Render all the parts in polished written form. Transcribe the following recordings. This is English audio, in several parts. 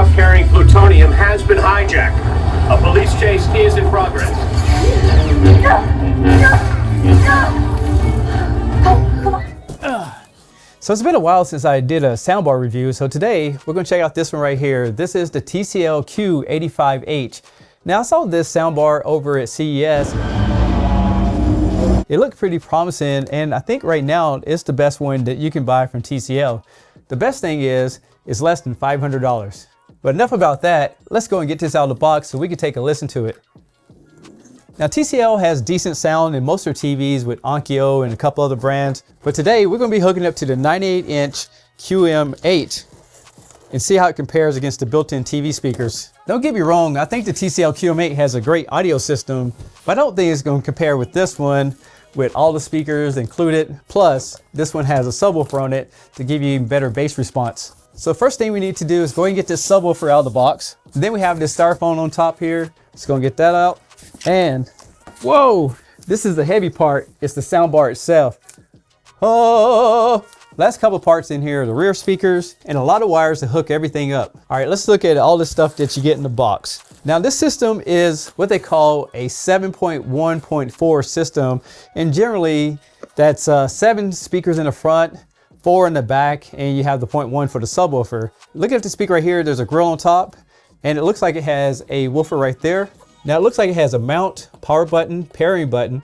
truck carrying plutonium has been hijacked. A police chase is in progress. So it's been a while since I did a soundbar review, so today we're going to check out this one right here. This is the TCL Q85H. Now I saw this soundbar over at CES. It looked pretty promising, and I think right now it's the best one that you can buy from TCL. The best thing is it's less than $500. But enough about that. Let's go and get this out of the box so we can take a listen to it. Now TCL has decent sound in most of their TVs with Onkyo and a couple other brands. But today we're going to be hooking up to the 98-inch QM8 and see how it compares against the built-in TV speakers. Don't get me wrong, I think the TCL QM8 has a great audio system, but I don't think it's going to compare with this one with all the speakers included. Plus, this one has a subwoofer on it to give you even better bass response. So first thing we need to do is go and get this subwoofer out of the box. And then we have this styrofoam on top here. Let's go and get that out. And whoa, this is the heavy part. It's the soundbar itself. Oh, last couple parts in here are the rear speakers and a lot of wires to hook everything up. All right, let's look at all the stuff that you get in the box. Now this system is what they call a 7.1.4 system. And generally that's 7 speakers in the front, 4 in the back, and you have the 0.1 for the subwoofer. Look at the speaker right here. There's a grill on top and it looks like it has a woofer right there. Now it looks like it has a mount, power button, pairing button,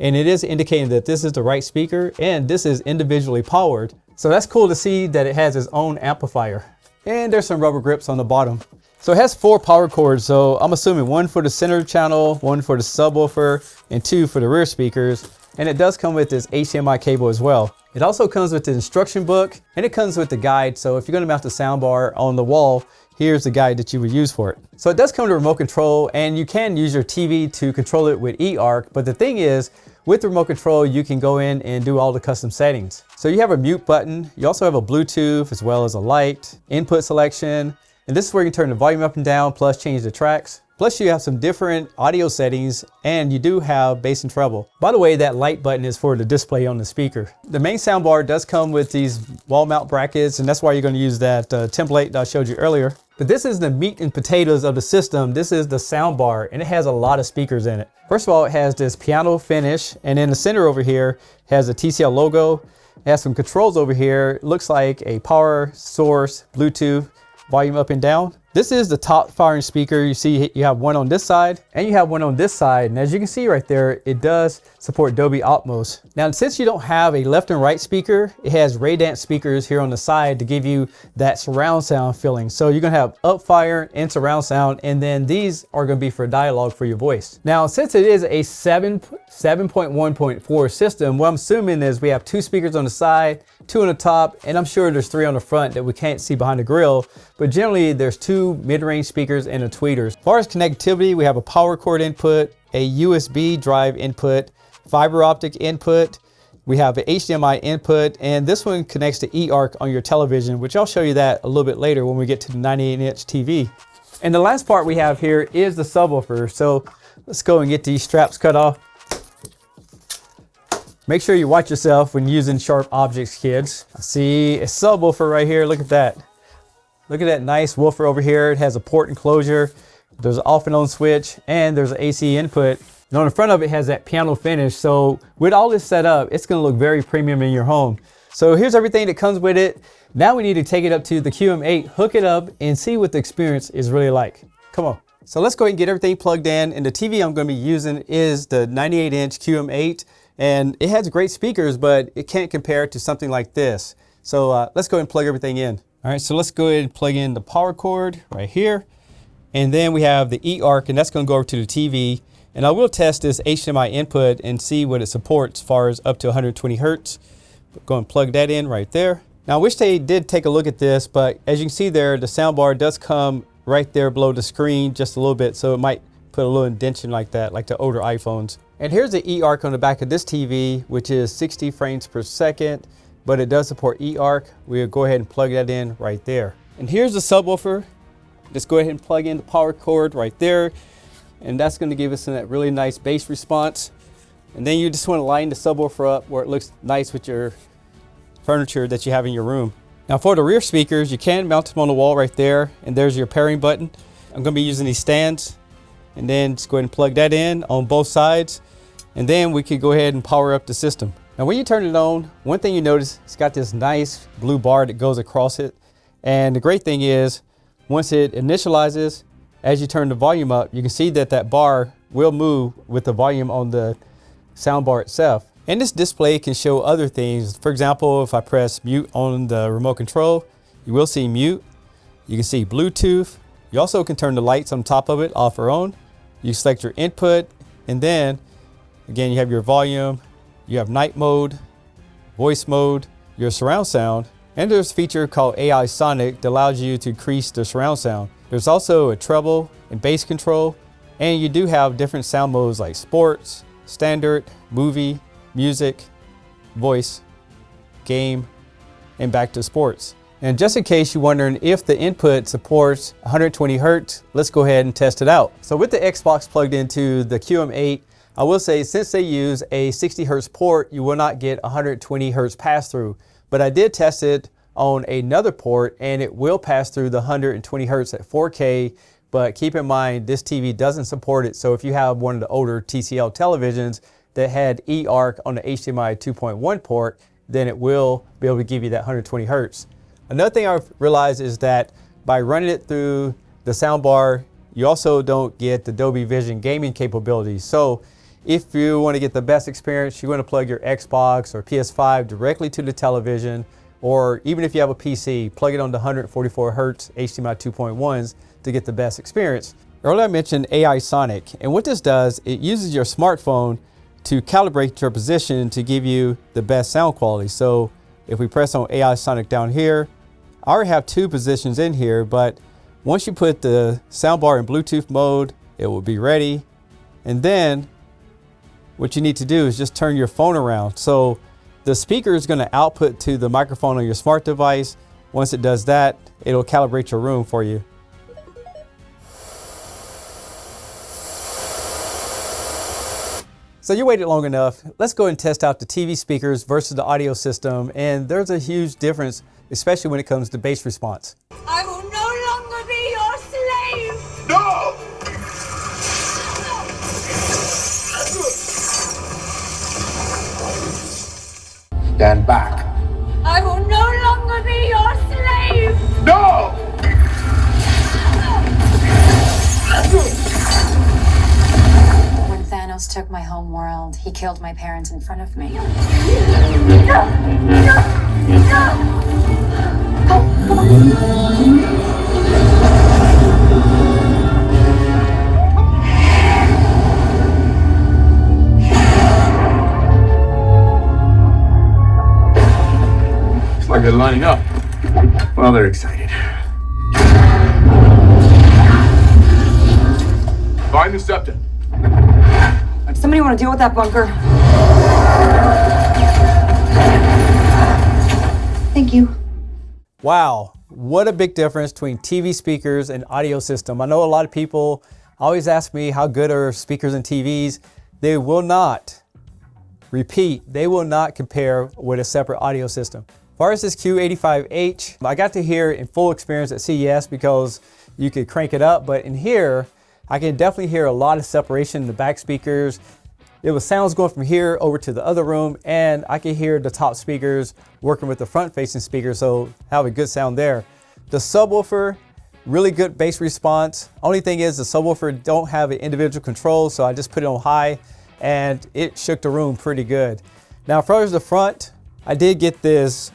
and it is indicating that this is the right speaker and this is individually powered. So that's cool to see that it has its own amplifier. And there's some rubber grips on the bottom. So it has 4 power cords, so I'm assuming 1 for the center channel, 1 for the subwoofer, and 2 for the rear speakers. And it does come with this HDMI cable as well. It also comes with the instruction book and it comes with the guide. So if you're going to mount the soundbar on the wall, here's the guide that you would use for it. So it does come to remote control and you can use your TV to control it with eARC. But the thing is, with the remote control, you can go in and do all the custom settings. So you have a mute button. You also have a Bluetooth as well as a light, input selection. And this is where you can turn the volume up and down, plus change the tracks. Plus you have some different audio settings and you do have bass and treble. By the way, that light button is for the display on the speaker. The main soundbar does come with these wall mount brackets and that's why you're going to use that template that I showed you earlier. But this is the meat and potatoes of the system. This is the soundbar and it has a lot of speakers in it. First of all, it has this piano finish and in the center over here has a TCL logo. It has some controls over here. It looks like a power source, Bluetooth, volume up and down. This is the top firing speaker. You see you have one on this side and you have one on this side. And as you can see right there, it does support Dolby Atmos. Now, since you don't have a left and right speaker, it has Raydance speakers here on the side to give you that surround sound feeling. So you're gonna have up fire and surround sound, and then these are gonna be for dialogue for your voice. Now, since it is a 7.1.4 system, what I'm assuming is we have 2 speakers on the side, 2 on the top, and I'm sure there's 3 on the front that we can't see behind the grill. But generally there's 2 mid-range speakers and a tweeter. As far as connectivity, we have a power cord input, a USB drive input, fiber optic input, we have an HDMI input, and this one connects to eARC on your television, which I'll show you that a little bit later when we get to the 98-inch TV. And the last part we have here is the subwoofer. So let's go and get these straps cut off. Make sure you watch yourself when using sharp objects, kids. I see a subwoofer right here. Look at that. Look at that nice woofer over here. It has a port enclosure. There's an off and on switch, and there's an AC input. And on the front of it has that piano finish. So with all this set up, it's gonna look very premium in your home. So here's everything that comes with it. Now we need to take it up to the QM8, hook it up, and see what the experience is really like. Come on. So let's go ahead and get everything plugged in. And the TV I'm gonna be using is the 98-inch QM8. And it has great speakers, but it can't compare to something like this. So let's go ahead and plug everything in. All right, so let's go ahead and plug in the power cord right here. And then we have the eARC, and that's gonna go over to the TV. And I will test this HDMI input and see what it supports as far as up to 120 Hertz. Go and plug that in right there. Now I wish they did take a look at this, but as you can see there, the soundbar does come right there below the screen just a little bit. So it might put a little indentation like that, like the older iPhones. And here's the eARC on the back of this TV, which is 60 frames per second, but it does support eARC. We'll go ahead and plug that in right there. And here's the subwoofer. Just go ahead and plug in the power cord right there. And that's gonna give us that really nice bass response. And then you just wanna line the subwoofer up where it looks nice with your furniture that you have in your room. Now for the rear speakers, you can mount them on the wall right there, and there's your pairing button. I'm going to be using these stands, and then just go ahead and plug that in on both sides, and then we could go ahead and power up the system. Now when you turn it on, one thing you notice, it's got this nice blue bar that goes across it, and the great thing is, once it initializes, as you turn the volume up, you can see that that bar will move with the volume on the soundbar itself. And this display can show other things. For example, if I press mute on the remote control, you will see mute. You can see Bluetooth. You also can turn the lights on top of it off or on. You select your input, and then again, you have your volume, you have night mode, voice mode, your surround sound, and there's a feature called AI Sonic that allows you to increase the surround sound. There's also a treble and bass control, and you do have different sound modes like sports, standard, movie, music, voice, game, and back to sports. And just in case you're wondering if the input supports 120 Hertz, let's go ahead and test it out. So with the Xbox plugged into the QM8, I will say since they use a 60 Hertz port, you will not get 120 Hertz pass through. But I did test it on another port, and it will pass through the 120 Hertz at 4K. But keep in mind, this TV doesn't support it. So if you have one of the older TCL televisions that had eARC on the HDMI 2.1 port, then it will be able to give you that 120 Hertz. Another thing I've realized is that by running it through the soundbar, you also don't get the Dolby Vision gaming capabilities. So if you want to get the best experience, you're going to plug your Xbox or PS5 directly to the television, or even if you have a PC, plug it on the 144 Hertz HDMI 2.1s to get the best experience. Earlier I mentioned AI Sonic, and what this does, it uses your smartphone to calibrate your position to give you the best sound quality. So if we press on AI Sonic down here, I already have two positions in here, but once you put the soundbar in Bluetooth mode, it will be ready. And then what you need to do is just turn your phone around. So the speaker is going to output to the microphone on your smart device. Once it does that, it'll calibrate your room for you. So you waited long enough. Let's go and test out the TV speakers versus the audio system. And there's a huge difference, especially when it comes to bass response. I will no longer be your slave! No! Stand back. I will no longer be your slave! No! When Thanos took my home world, he killed my parents in front of me. Looks like they're lining up. Well, they're excited. Find the septum. Somebody want to deal with that bunker? Thank you. Wow, what a big difference between TV speakers and audio system. I know a lot of people always ask me how good are speakers and TVs. They will not, repeat, they will not compare with a separate audio system. As far as this Q85H, I got to hear it in full experience at CES because you could crank it up, but in here, I can definitely hear a lot of separation in the back speakers. There was sounds going from here over to the other room, and I can hear the top speakers working with the front facing speakers, so have a good sound there. The subwoofer, really good bass response. Only thing is the subwoofer don't have an individual control, so I just put it on high and it shook the room pretty good. Now, as far as the front, I did get this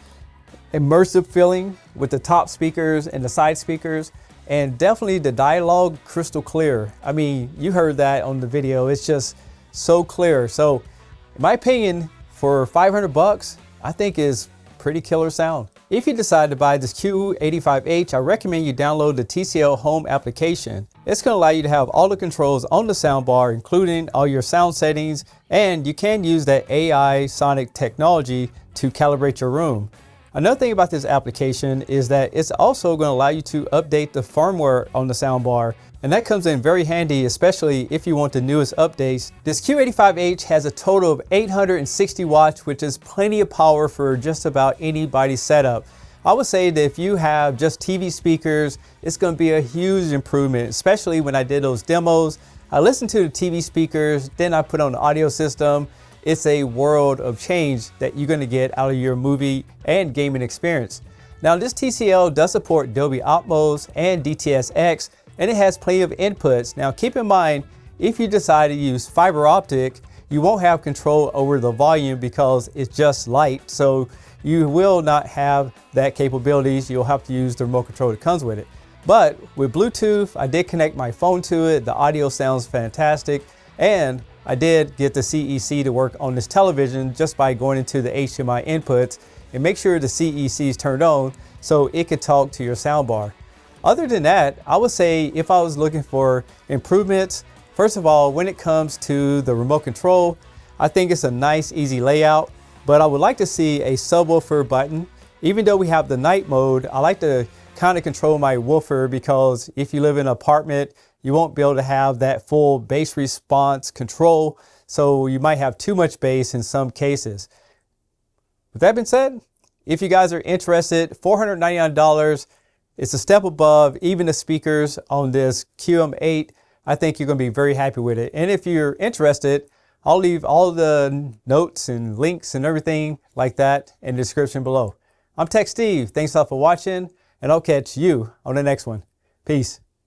immersive feeling with the top speakers and the side speakers, and definitely the dialogue crystal clear. I mean, you heard that on the video. It's just so clear. So in my opinion, for 500 bucks, I think is pretty killer sound. If you decide to buy this Q85H, I recommend you download the TCL Home application. It's going to allow you to have all the controls on the soundbar, including all your sound settings, and you can use that AI Sonic technology to calibrate your room. Another thing about this application is that it's also going to allow you to update the firmware on the soundbar, and that comes in very handy, especially if you want the newest updates. This Q85H has a total of 860 watts, which is plenty of power for just about anybody's setup. I would say that if you have just TV speakers, it's going to be a huge improvement, especially when I did those demos. I listened to the TV speakers, then I put on the audio system. It's a world of change that you're going to get out of your movie and gaming experience. Now, this TCL does support Dolby Atmos and DTS:X, and it has plenty of inputs. Now, keep in mind, if you decide to use fiber optic, you won't have control over the volume because it's just light. So you will not have that capabilities. You'll have to use the remote control that comes with it. But with Bluetooth, I did connect my phone to it. The audio sounds fantastic. And I did get the CEC to work on this television just by going into the HDMI inputs and make sure the CEC is turned on so it could talk to your soundbar. Other than that, I would say if I was looking for improvements, first of all, when it comes to the remote control, I think it's a nice, easy layout. But I would like to see a subwoofer button. Even though we have the night mode, I like to kind of control my woofer because if you live in an apartment, you won't be able to have that full bass response control. So you might have too much bass in some cases. With that being said, if you guys are interested, $499, it's a step above even the speakers on this QM8. I think you're going to be very happy with it. And if you're interested, I'll leave all the notes and links and everything like that in the description below. I'm Tech Steve. Thanks a lot for watching, and I'll catch you on the next one. Peace.